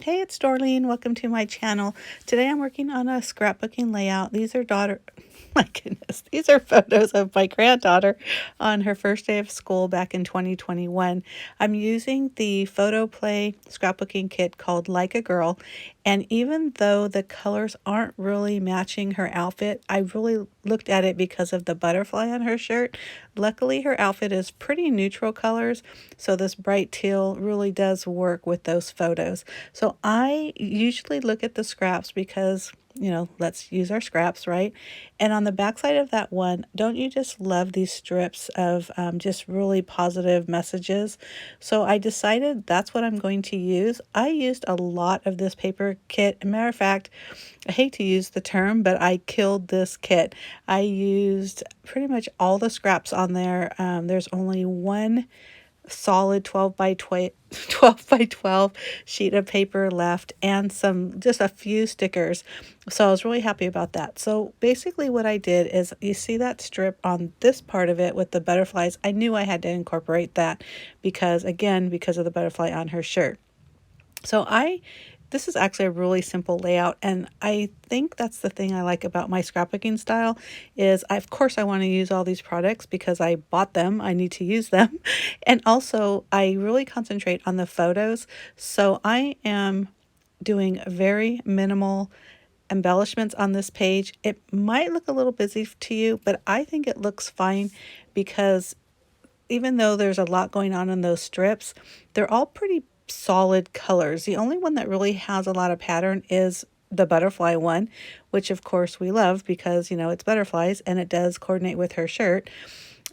Hey, it's Dorleen. Welcome to my channel. Today I'm working on a scrapbooking layout. These are my goodness, these are photos of my granddaughter on her first day of school back in 2021. I'm using the photo play scrapbooking kit called Like a Girl. And even though the colors aren't really matching her outfit, I really looked at it because of the butterfly on her shirt. Luckily, her outfit is pretty neutral colors, so this bright teal really does work with those photos. So I usually look at the scraps because, let's use our scraps, right? And on the backside of that one, don't you just love these strips of just really positive messages? So I decided that's what I'm going to use. I used a lot of this paper kit. As a matter of fact, I hate to use the term, but I killed this kit. I used pretty much all the scraps on there. There's only one solid 12 by 12 sheet of paper left and just a few stickers. So I was really happy about that. So basically what I did is, you see that strip on this part of it with the butterflies. I knew I had to incorporate that because of the butterfly on her shirt. So this is actually a really simple layout, and I think that's the thing I like about my scrapbooking style is, of course, I want to use all these products because I bought them. I need to use them. And also, I really concentrate on the photos. So I am doing very minimal embellishments on this page. It might look a little busy to you, but I think it looks fine because even though there's a lot going on in those strips, they're all pretty solid colors. The only one that really has a lot of pattern is the butterfly one, which of course we love because, it's butterflies and it does coordinate with her shirt.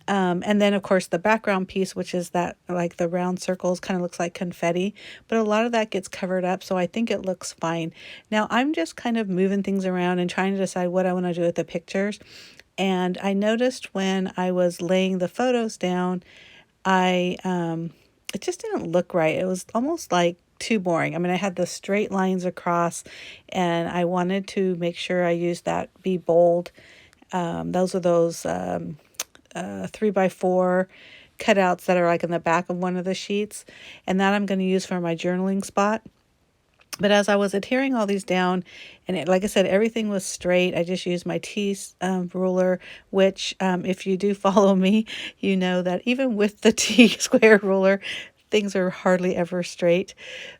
And then of course the background piece, which is that like the round circles, kind of looks like confetti, but a lot of that gets covered up. So I think it looks fine. Now I'm just kind of moving things around and trying to decide what I want to do with the pictures. And I noticed when I was laying the photos down, it just didn't look right. It was almost like too boring. I mean, I had the straight lines across, and I wanted to make sure I used that Be Bold. Those are those 3x4 cutouts that are like in the back of one of the sheets, and that I'm going to use for my journaling spot. But as I was adhering all these down, and like I said, everything was straight. I just used my T ruler, which if you do follow me, you know that even with the T square ruler, things are hardly ever straight.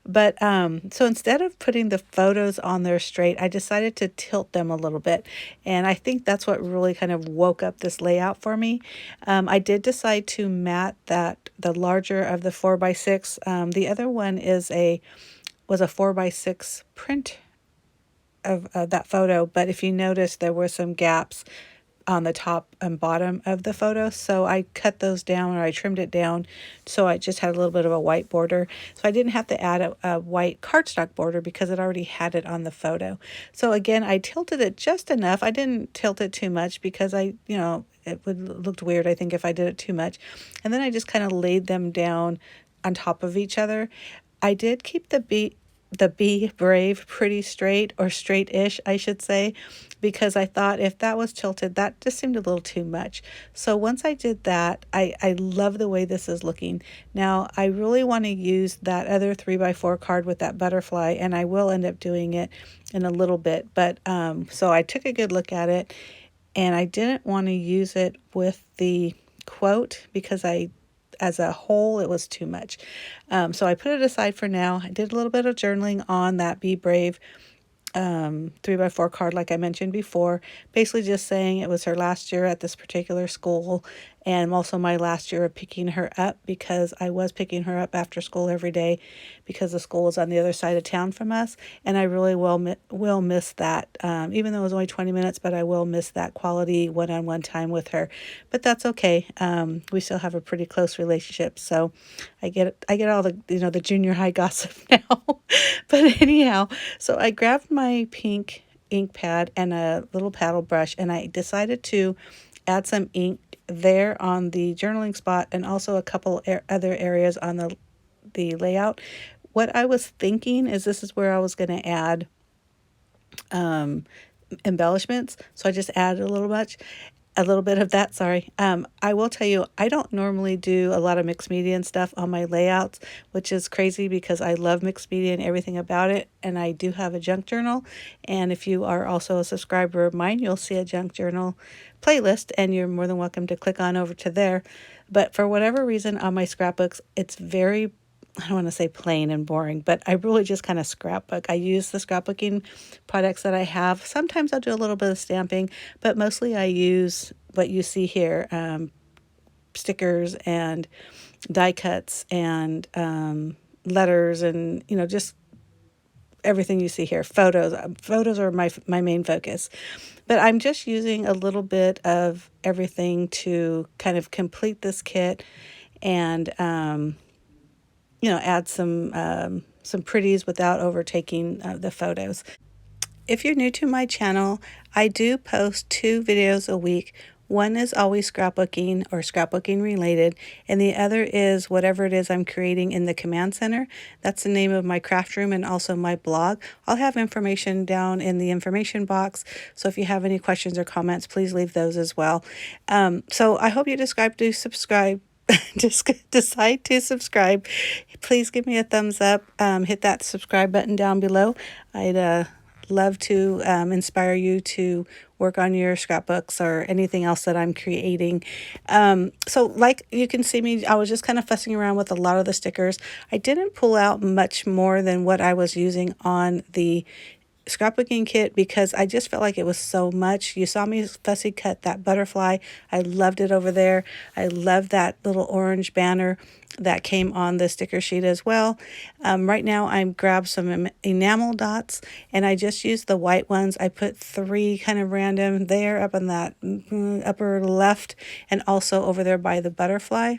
But so instead of putting the photos on there straight, I decided to tilt them a little bit. And I think that's what really kind of woke up this layout for me. I did decide to mat the larger of the 4x6. The other one was a 4x6 print of that photo, but if you notice, there were some gaps on the top and bottom of the photo, so I cut those down, or I trimmed it down, so I just had a little bit of a white border, so I didn't have to add a white cardstock border because it already had it on the photo. So again, I tilted it just enough. I didn't tilt it too much because it would looked weird, I think, if I did it too much. And then I just kind of laid them down on top of each other. I did keep the Be Brave pretty straight, or straight-ish, I should say, because I thought if that was tilted, that just seemed a little too much. So once I did that, I love the way this is looking. Now, I really want to use that other 3x4 card with that butterfly, and I will end up doing it in a little bit. But so I took a good look at it, and I didn't want to use it with the quote because as a whole, it was too much. So I put it aside for now. I did a little bit of journaling on that Be Brave 3x4 card, like I mentioned before, basically just saying it was her last year at this particular school, and also my last year of picking her up, because I was picking her up after school every day because the school is on the other side of town from us, and I really will miss that, even though it was only 20 minutes, but I will miss that quality one-on-one time with her. But that's okay. We still have a pretty close relationship, so I get all the junior high gossip now. But anyhow, so I grabbed my pink ink pad and a little paddle brush, and I decided to add some ink there on the journaling spot, and also a couple other areas on the layout. What I was thinking is this is where I was going to add embellishments, so I just added a little much. a little bit of that, sorry. I will tell you, I don't normally do a lot of mixed media and stuff on my layouts, which is crazy because I love mixed media and everything about it. And I do have a junk journal. And if you are also a subscriber of mine, you'll see a junk journal playlist, and you're more than welcome to click on over to there. But for whatever reason on my scrapbooks, it's very, I don't want to say plain and boring, but I really just kind of scrapbook. I use the scrapbooking products that I have. Sometimes I'll do a little bit of stamping, but mostly I use what you see here, stickers and die cuts and letters and, just everything you see here. Photos. Photos are my main focus. But I'm just using a little bit of everything to kind of complete this kit and add some pretties without overtaking the photos. If you're new to my channel, I do post 2 videos a week. One is always scrapbooking or scrapbooking related, and the other is whatever it is I'm creating in the command center. That's the name of my craft room and also my blog. I'll have information down in the information box, so if you have any questions or comments, please leave those as well. So I hope you decide to subscribe. Decide to subscribe. Please give me a thumbs up. Hit that subscribe button down below. I'd love to inspire you to work on your scrapbooks or anything else that I'm creating. So like you can see me, I was just kind of fussing around with a lot of the stickers. I didn't pull out much more than what I was using on the scrapbooking kit because I just felt like it was so much. You saw me fussy cut that butterfly. I loved it over there. I love that little orange banner that came on the sticker sheet as well. Right now I grabbed some enamel dots and I just used the white ones. I put 3 kind of random there up in that upper left and also over there by the butterfly.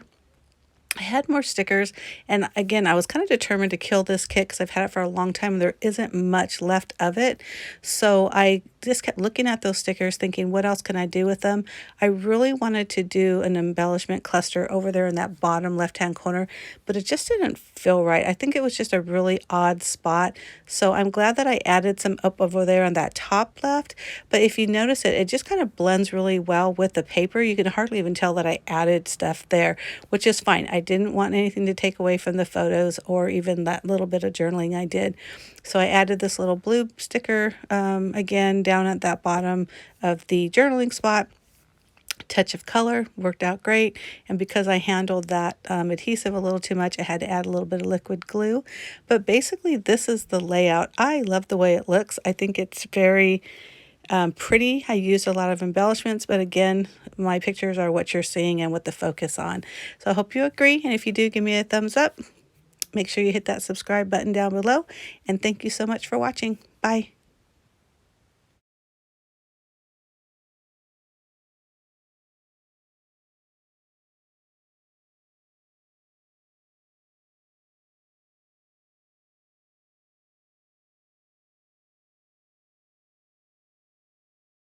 I had more stickers, and again, I was kind of determined to kill this kit because I've had it for a long time and there isn't much left of it. So I just kept looking at those stickers thinking, what else can I do with them? I really wanted to do an embellishment cluster over there in that bottom left-hand corner, but it just didn't feel right. I think it was just a really odd spot. So I'm glad that I added some up over there on that top left. But if you notice it, it just kind of blends really well with the paper. You can hardly even tell that I added stuff there, which is fine. I didn't want anything to take away from the photos or even that little bit of journaling I did. So I added this little blue sticker again down at that bottom of the journaling spot. Touch of color worked out great, and because I handled that adhesive a little too much, I had to add a little bit of liquid glue. But basically this is the layout. I love the way it looks. I think it's very pretty. I used a lot of embellishments, but again, my pictures are what you're seeing and what the focus on. So I hope you agree, and if you do, give me a thumbs up. Make sure you hit that subscribe button down below, and thank you so much for watching. Bye.